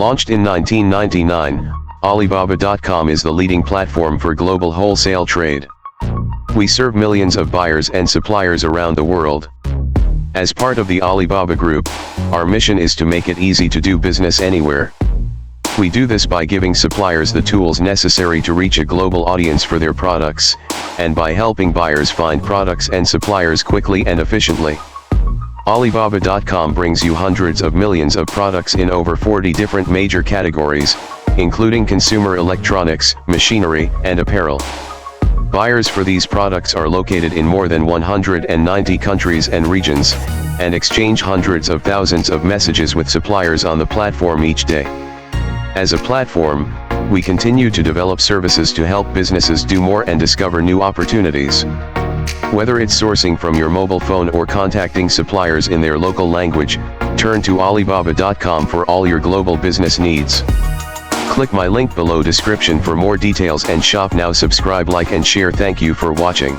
Launched in 1999, Alibaba.com is the leading platform for global wholesale trade. We serve millions of buyers and suppliers around the world. As part of the Alibaba Group, our mission is to make it easy to do business anywhere. We do this by giving suppliers the tools necessary to reach a global audience for their products, and by helping buyers find products and suppliers quickly and efficiently. Alibaba.com brings you hundreds of millions of products in over 40 different major categories, including consumer electronics, machinery, and apparel. Buyers for these products are located in more than 190 countries and regions, and exchange hundreds of thousands of messages with suppliers on the platform each day. As a platform, we continue to develop services to help businesses do more and discover new opportunities. Whether it's sourcing from your mobile phone or contacting suppliers in their local language, turn to Alibaba.com for all your global business needs. Click my link below description for more details and shop now. Subscribe, like and share. Thank you for watching.